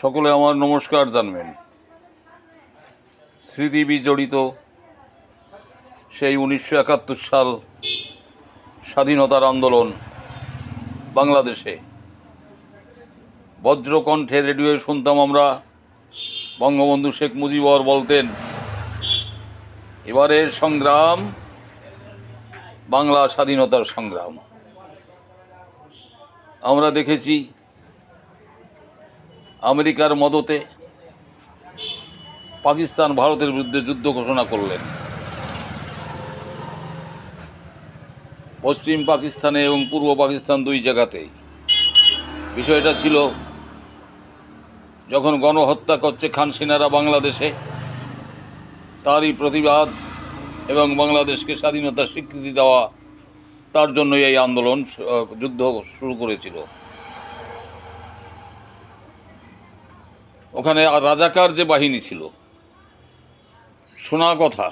সকলে আমার নমস্কার জানবেন। স্মৃতি বিজড়িত সেই 1971 সাল স্বাধীনতার আন্দোলন বাংলাদেশে বজ্রকণ্ঠে রেডিওয়ে শুনতাম আমরা, বঙ্গবন্ধু শেখ মুজিবর বলতেন, এবারের সংগ্রাম বাংলা স্বাধীনতার সংগ্রাম। আমরা দেখেছি আমেরিকার মদতে পাকিস্তান ভারতের বিরুদ্ধে যুদ্ধ ঘোষণা করলেন। পশ্চিম পাকিস্তানে এবং পূর্ব পাকিস্তান দুই জায়গাতেই বিষয়টা ছিল, যখন গণহত্যা করছে খান সেনারা বাংলাদেশে, তারই প্রতিবাদ এবং বাংলাদেশকে স্বাধীনতার স্বীকৃতি দেওয়া, তার জন্যই এই আন্দোলন যুদ্ধ শুরু করেছিল। ওখানে রাজাকার যে বাহিনী ছিল, শোনা কথা,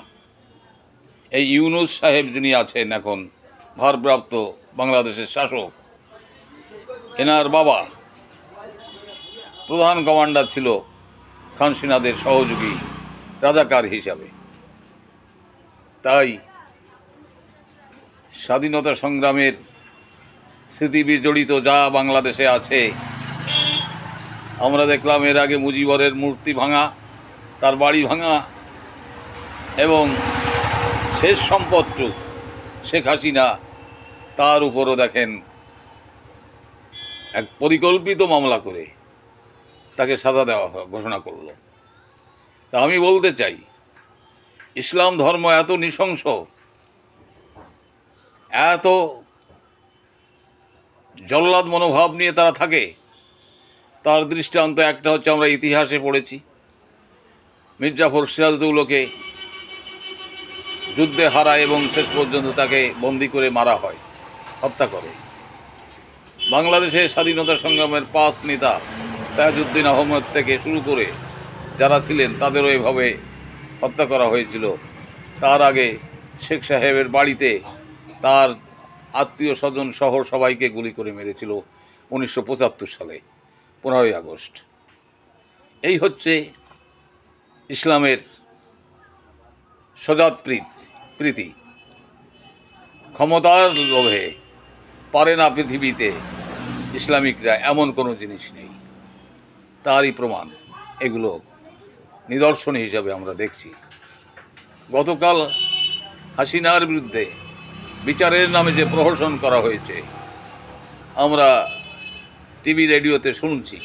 এই ইউনুস সাহেব যিনি আছেন এখন ভারপ্রাপ্ত বাংলাদেশের শাসক, এনার বাবা প্রধান কমান্ডার ছিল খান সেনাদের সহযোগী রাজাকার হিসাবে। তাই স্বাধীনতা সংগ্রামের স্মৃতি বিজড়িত যা বাংলাদেশে আছে, আমরা দেখলাম এর আগে মুজিবরের মূর্তি ভাঙা, তার বাড়ি ভাঙা, এবং শেষ সম্পদটুকু শেখ হাসিনা, তার উপরও দেখেন এক পরিকল্পিত মামলা করে তাকে সাজা দেওয়া ঘোষণা করল। তা আমি বলতে চাই, ইসলাম ধর্ম এত নৃশংস, এত জল্লাদ মনোভাব নিয়ে তারা থাকে, তার দৃষ্টান্ত একটা হচ্ছে আমরা ইতিহাসে পড়েছি, মির্জাফর সিরাজউদ্দৌলাকে যুদ্ধে হারায় এবং শেষ পর্যন্ত তাকে বন্দি করে মারা হয়, হত্যা করে। বাংলাদেশের স্বাধীনতা সংগ্রামের 5 নেতা তাজউদ্দিন আহমদ থেকে শুরু করে যারা ছিলেন তাদেরও এভাবে হত্যা করা হয়েছিল। তার আগে শেখ সাহেবের বাড়িতে তার আত্মীয় স্বজন সহ সবাইকে গুলি করে মেরেছিল 1975 সালে 15ই আগস্ট। এই হচ্ছে ইসলামের সজাত প্রীতি। ক্ষমতার লোভে পারে না পৃথিবীতে ইসলামিকরা, এমন কোনো জিনিস নেই। তারই প্রমাণ এগুলো নিদর্শন হিসাবে আমরা দেখছি। গতকাল হাসিনার বিরুদ্ধে বিচারের নামে যে প্রহসন করা হয়েছে, আমরা টিভি রেডিওতে শুনছি।